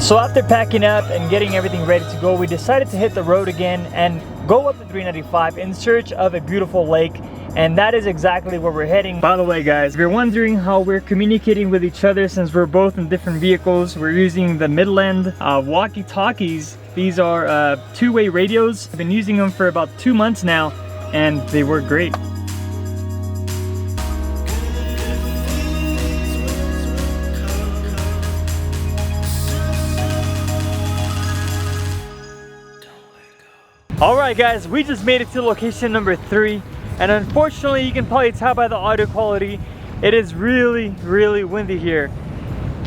So after packing up and getting everything ready to go, we decided to hit the road again and go up the 395 in search of a beautiful lake, and that is exactly where we're heading. By the way guys, if you're wondering how we're communicating with each other since we're both in different vehicles, we're using the Midland walkie-talkies. These are two-way radios. I've been using them for about 2 months now and they work great. Alright guys, we just made it to location number 3, and unfortunately you can probably tell by the audio quality, it is really windy here.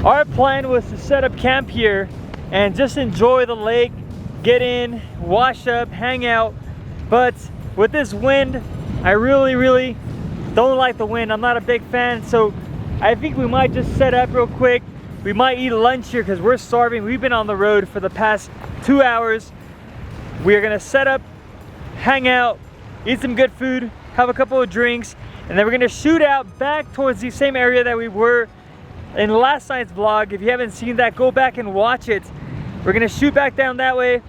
Our plan was to set up camp here and just enjoy the lake, get in, wash up, hang out, but with this wind, I really don't like the wind. I'm not a big fan, so I think we might just set up real quick. We might eat lunch here because we're starving. We've been on the road for the past 2 hours. We are gonna set up, hang out, eat some good food, have a couple of drinks, and then we're gonna shoot out back towards the same area that we were in last night's vlog. If you haven't seen that, go back and watch it. We're gonna shoot back down that way.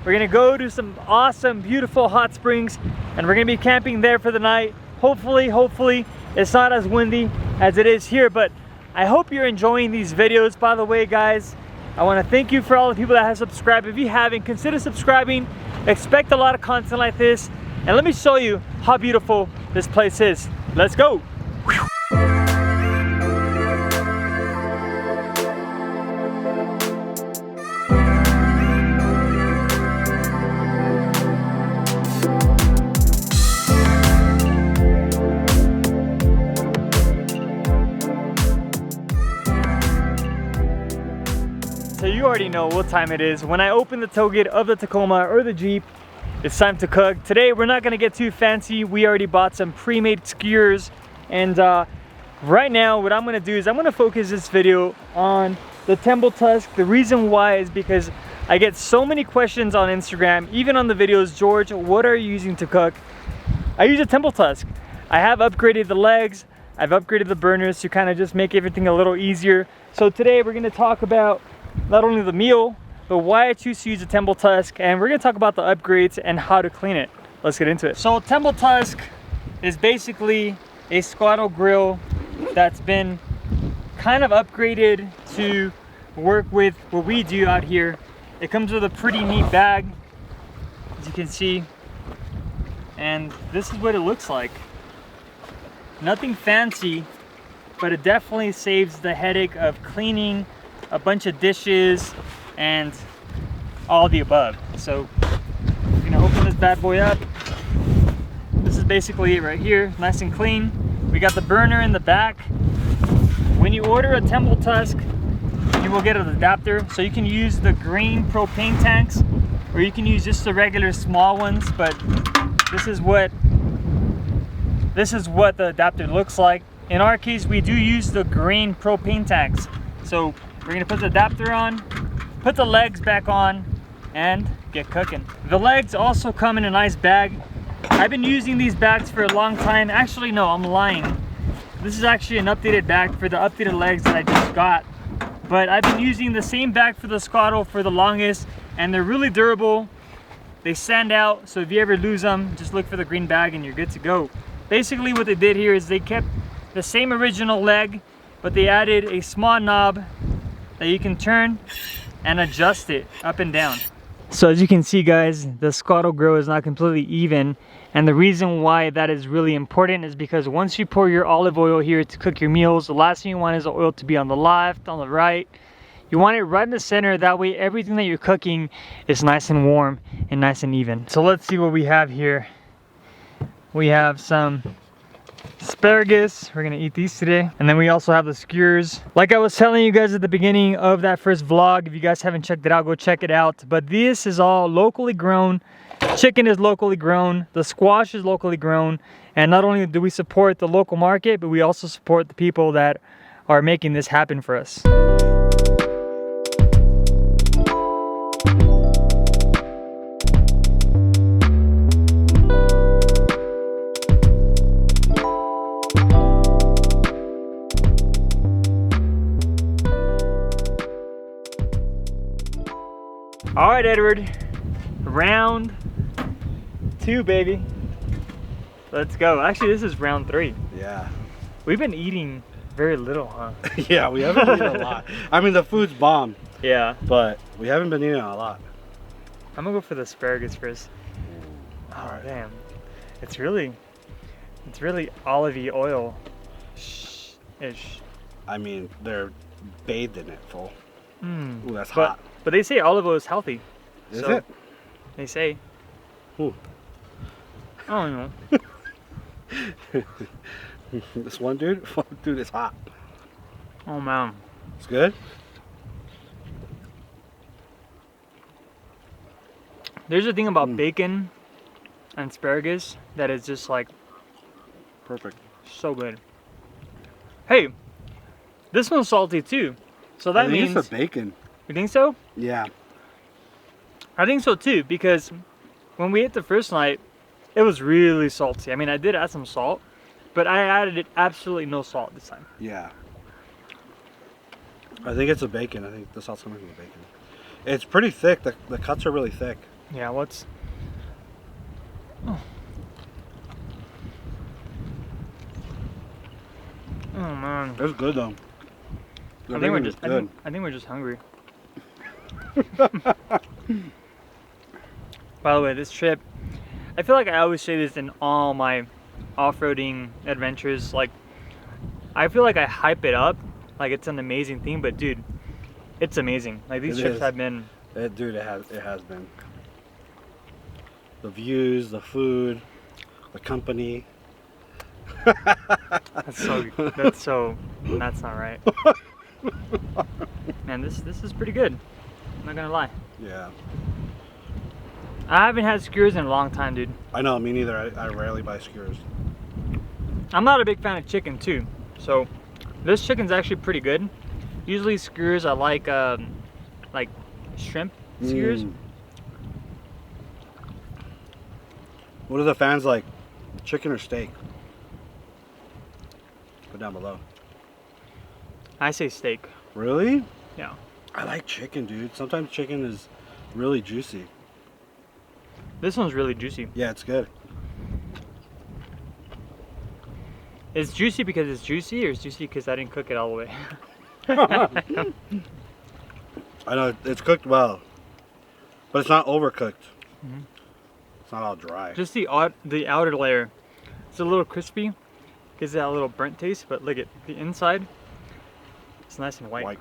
We're gonna go to some awesome, beautiful hot springs, and we're gonna be camping there for the night. Hopefully, it's not as windy as it is here, but I hope you're enjoying these videos. By the way, guys, I want to thank you for all the people that have subscribed. If you haven't, consider subscribing. Expect a lot of content like this. And let me show you how beautiful this place is. Let's go. So you already know what time it is. When I open the tailgate of the Tacoma or the Jeep, it's time to cook. Today we're not gonna get too fancy. We already bought some pre-made skewers, and right now what I'm gonna do is I'm gonna focus this video on the Temple Tusk. The reason why is because I get so many questions on Instagram, even on the videos. George, what are you using to cook? I use a Temple Tusk. I have upgraded the legs, I've upgraded the burners to kind of just make everything a little easier. So today we're gonna talk about not only the meal, but why I choose to use a Temple Tusk, and we're gonna talk about the upgrades and how to clean it. Let's get into it. So Temple Tusk is basically a Skottle grill that's been kind of upgraded to work with what we do out here. It comes with a pretty neat bag, as you can see, and this is what it looks like. Nothing fancy, but it definitely saves the headache of cleaning a bunch of dishes and all the above. So I'm gonna open this bad boy up. This is basically it right here, nice and clean. We got the burner in the back. When you order a Temple Tusk, you will get an adapter, so you can use the green propane tanks, or you can use just the regular small ones, but this is what the adapter looks like. In our case, we do use the green propane tanks. So we're gonna put the adapter on, put the legs back on, and get cooking. The legs also come in a nice bag. I've been using these bags for a long time. Actually, no, I'm lying. This is actually an updated bag for the updated legs that I just got. But I've been using the same bag for the Skottle for the longest, and they're really durable. They stand out, so if you ever lose them, just look for the green bag and you're good to go. Basically what they did here is they kept the same original leg, but they added a small knob that you can turn and adjust it up and down. So as you can see, guys, the Skottle grill is not completely even, and the reason why that is really important is because once you pour your olive oil here to cook your meals, the last thing you want is the oil to be on the left, on the right. You want it right in the center, that way everything that you're cooking is nice and warm and nice and even. So let's see what we have here. We have some asparagus. We're gonna eat these today, and then we also have the skewers. Like I was telling you guys at the beginning of that first vlog, if you guys haven't checked it out, go check it out. But this is all locally grown. Chicken is locally grown, the squash is locally grown, and not only do we support the local market, but we also support the people that are making this happen for us. All right, Edward. Round 2, baby. Let's go. Actually, this is round 3. Yeah. We've been eating very little, huh? Yeah, we haven't eaten a lot. I mean, the food's bomb. Yeah. But we haven't been eating a lot. I'm gonna go for the asparagus first. Oh, right. Damn. It's really olivey oil-ish. I mean, they're bathed in it full. Mm. Ooh, that's hot. But they say olive oil is healthy. Is it? They say. Ooh. I don't know. This one dude is hot. Oh man. It's good? There's a thing about bacon and asparagus that is just like perfect. So good. Hey, this one's salty too. So that means it's the bacon. You think so? Yeah. I think so too, because when we ate the first night, it was really salty. I mean, I did add some salt, but I added absolutely no salt this time. Yeah. I think it's the bacon. I think the salt's coming from the bacon. It's pretty thick. The cuts are really thick. Yeah, what's... Oh. Oh man. It's good though. I think we're just hungry. By the way, this trip, I feel like I always say this in all my off-roading adventures, like I feel like I hype it up like it's an amazing thing, but dude, it's amazing. Like these trips have been dude, it has been. The views, the food, the company. That's not right. Man, this is pretty good. I'm not gonna lie. Yeah. I haven't had skewers in a long time, dude. I know, me neither. I rarely buy skewers. I'm not a big fan of chicken too, so this chicken's actually pretty good. Usually skewers I like shrimp skewers. What are the fans like? Chicken or steak? Put down below. I say steak. Really? Yeah. I like chicken, dude. Sometimes chicken is really juicy. This one's really juicy. Yeah, it's good. It's juicy because it's juicy, or it's juicy because I didn't cook it all the way? I know, it's cooked well, but it's not overcooked. It's not all dry. Just the outer layer. It's a little crispy. Gives it a little burnt taste, but look at the inside. It's nice and white.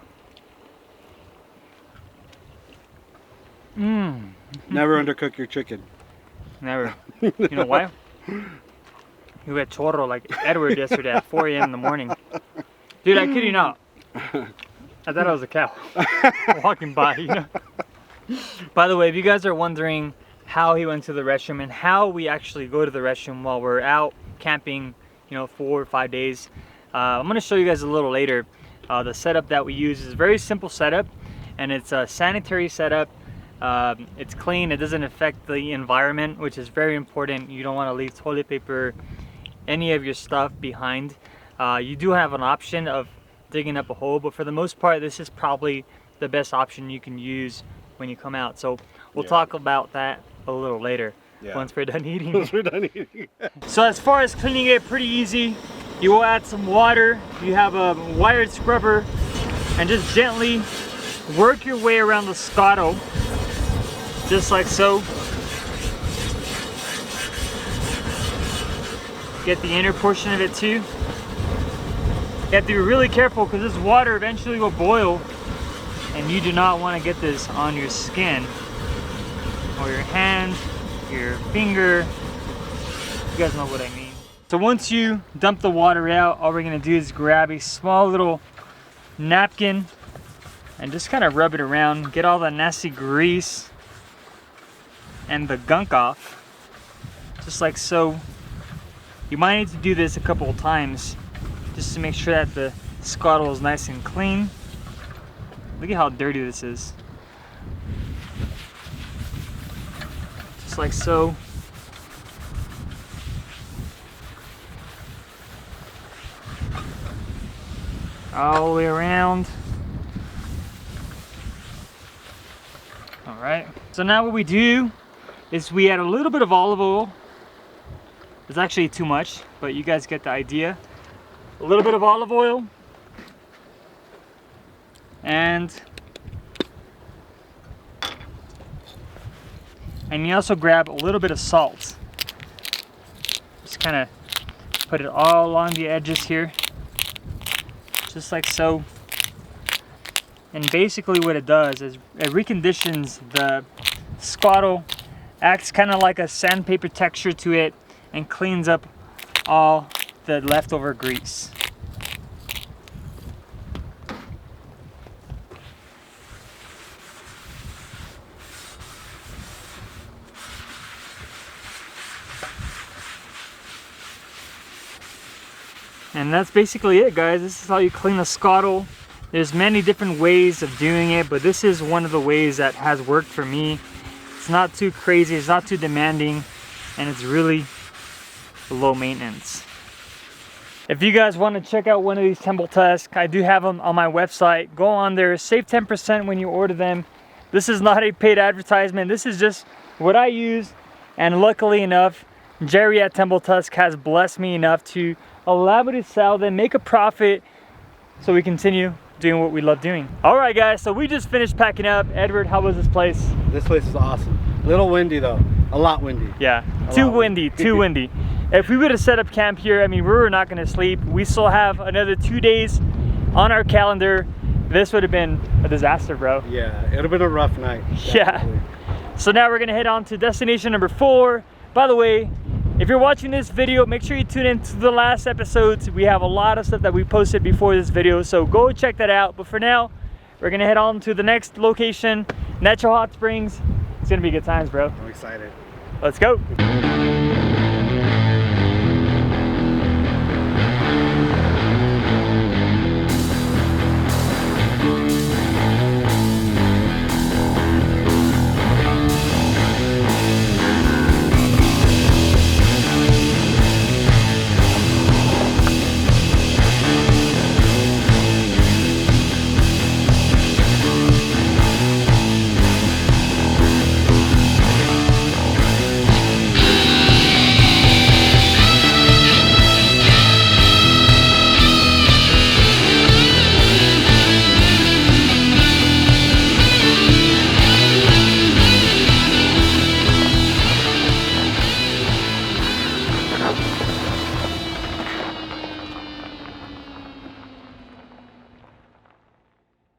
Mmm. Never undercook your chicken. Never. You know why? You had chorro like Edward yesterday at 4 a.m. in the morning. Dude, I kid you not. I thought I was a cow walking by, you know. By the way, if you guys are wondering how he went to the restroom and how we actually go to the restroom while we're out camping, you know, 4 or 5 days, I'm going to show you guys a little later. The setup that we use is a very simple setup, and it's a sanitary setup. It's clean, it doesn't affect the environment, which is very important. You don't want to leave toilet paper, any of your stuff behind. You do have an option of digging up a hole, but for the most part this is probably the best option you can use when you come out. So we'll talk about that a little later once we're done eating. Once we're done eating. So as far as cleaning it, pretty easy. You will add some water, you have a wired scrubber, and just gently work your way around the Skottle, just like so. Get the inner portion of it too. You have to be really careful because this water eventually will boil, and you do not want to get this on your skin or your hand, your finger. You guys know what I mean. So once you dump the water out, all we're gonna do is grab a small little napkin and just kind of rub it around, get all the nasty grease and the gunk off, just like so. You might need to do this a couple of times just to make sure that the Skottle is nice and clean. Look at how dirty this is. Just like so. All the way around. All right, so now what we do is we add a little bit of olive oil. It's actually too much, but you guys get the idea. A little bit of olive oil. And you also grab a little bit of salt. Just kind of put it all along the edges here. Just like so. And basically what it does is it reconditions the Skottle, acts kind of like a sandpaper texture to it, and cleans up all the leftover grease. And that's basically it, guys. This is how you clean a Skottle. There's many different ways of doing it, but this is one of the ways that has worked for me. It's not too crazy, it's not too demanding, and it's really low maintenance. If you guys want to check out one of these Temple Tusk, I do have them on my website. Go on there, save 10% when you order them. This is not a paid advertisement. This is just what I use, and luckily enough, Jerry at Temple Tusk has blessed me enough to allow me to sell them, make a profit, so we continue doing what we love doing. All right, guys, so we just finished packing up. Edward, how was this place? This place is awesome. A little windy though, a lot windy. Yeah, too windy. If we would have set up camp here, I mean, we were not gonna sleep. We still have another 2 days on our calendar. This would have been a disaster, bro. Yeah, it would have been a rough night. Yeah. So now we're gonna head on to destination number 4. By the way, if you're watching this video, make sure you tune in to the last episodes. We have a lot of stuff that we posted before this video, so go check that out. But for now, we're gonna head on to the next location, Natural Hot Springs. It's gonna be good times, bro. I'm excited. Let's go.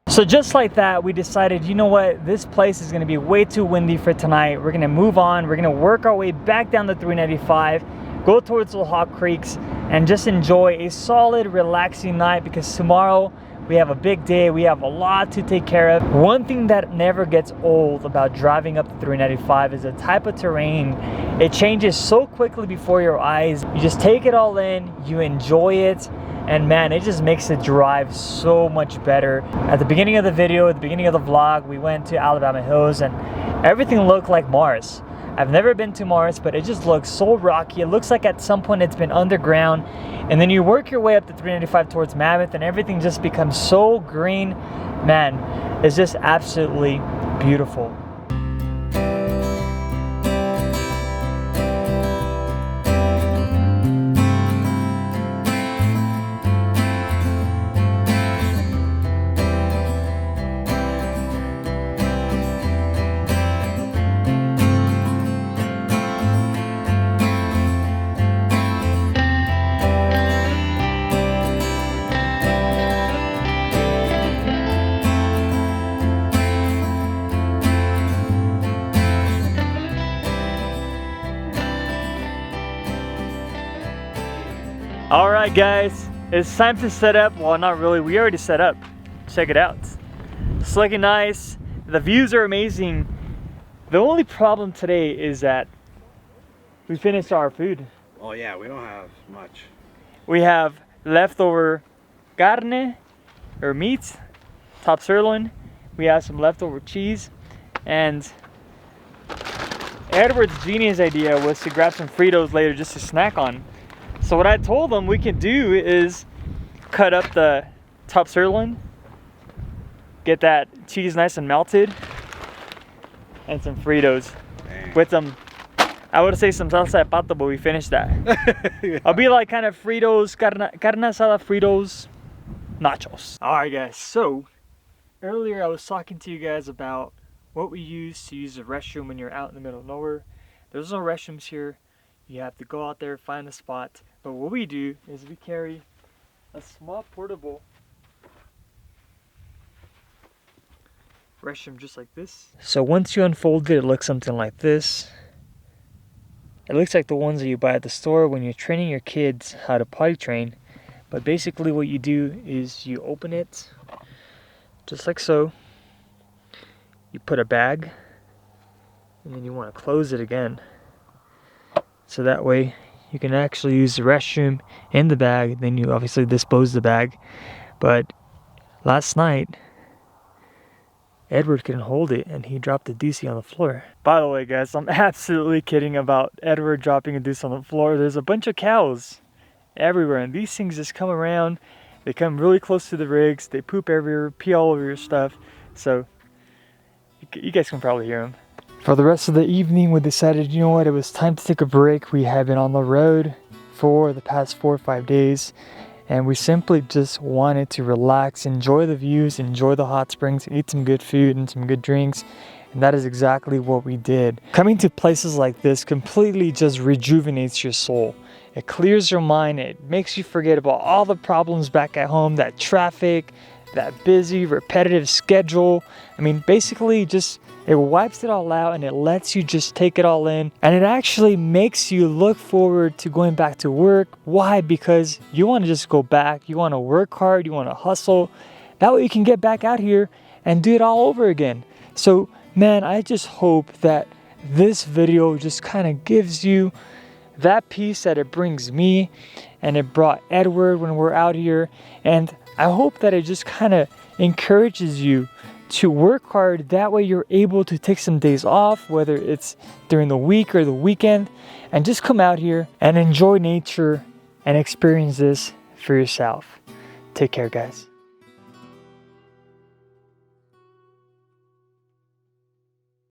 So just like that, we decided, you know what, this place is gonna be way too windy for tonight. We're gonna move on, we're gonna work our way back down the 395, go towards the Hawk Creeks, and just enjoy a solid, relaxing night, because tomorrow we have a big day, we have a lot to take care of. One thing that never gets old about driving up the 395 is the type of terrain. It changes so quickly before your eyes. You just take it all in, you enjoy it, and man, it just makes the drive so much better. At the beginning of the video, at the beginning of the vlog, we went to Alabama Hills and everything looked like Mars. I've never been to Mars, but it just looks so rocky. It looks like at some point it's been underground. And then you work your way up the 395 towards Mammoth and everything just becomes so green. Man, it's just absolutely beautiful. All right, guys, it's time to set up. Well, not really, we already set up. Check it out. It's looking nice. The views are amazing. The only problem today is that we finished our food. Oh yeah, we don't have much. We have leftover carne, or meat, top sirloin. We have some leftover cheese, and Edward's genius idea was to grab some Fritos later just to snack on. So what I told them we can do is cut up the top sirloin, get that cheese nice and melted, and some Fritos. Dang. With some, I would say some salsa de pato, but we finished that. Yeah. I'll be like kind of Fritos, carne asada Fritos, nachos. Alright guys, so earlier I was talking to you guys about what we use to use the restroom when you're out in the middle of nowhere. There's no restrooms here. You have to go out there, find a spot. But what we do is we carry a small portable restroom just like this. So once you unfold it, it looks something like this. It looks like the ones that you buy at the store when you're training your kids how to potty train. But basically what you do is you open it just like so. You put a bag and then you want to close it again. So that way you can actually use the restroom in the bag. Then you obviously dispose the bag. But last night, Edward couldn't hold it and he dropped a doozy on the floor. By the way guys, I'm absolutely kidding about Edward dropping a doozy on the floor. There's a bunch of cows everywhere and these things just come around. They come really close to the rigs. They poop everywhere, pee all over your stuff. So you guys can probably hear them. For the rest of the evening we decided, you know what, it was time to take a break. We have been on the road for the past 4 or 5 days. And we simply just wanted to relax, enjoy the views, enjoy the hot springs, eat some good food and some good drinks. And that is exactly what we did. Coming to places like this completely just rejuvenates your soul. It clears your mind. It makes you forget about all the problems back at home, that traffic, that busy, repetitive schedule. I mean, basically just it wipes it all out and it lets you just take it all in. And it actually makes you look forward to going back to work. Why? Because you want to just go back. You want to work hard. You want to hustle. That way you can get back out here and do it all over again. So, man, I just hope that this video just kind of gives you that peace that it brings me and it brought Edward when we're out here. And I hope that it just kind of encourages you to work hard. That way you're able to take some days off, whether it's during the week or the weekend, and just come out here and enjoy nature and experience this for yourself. Take care, guys.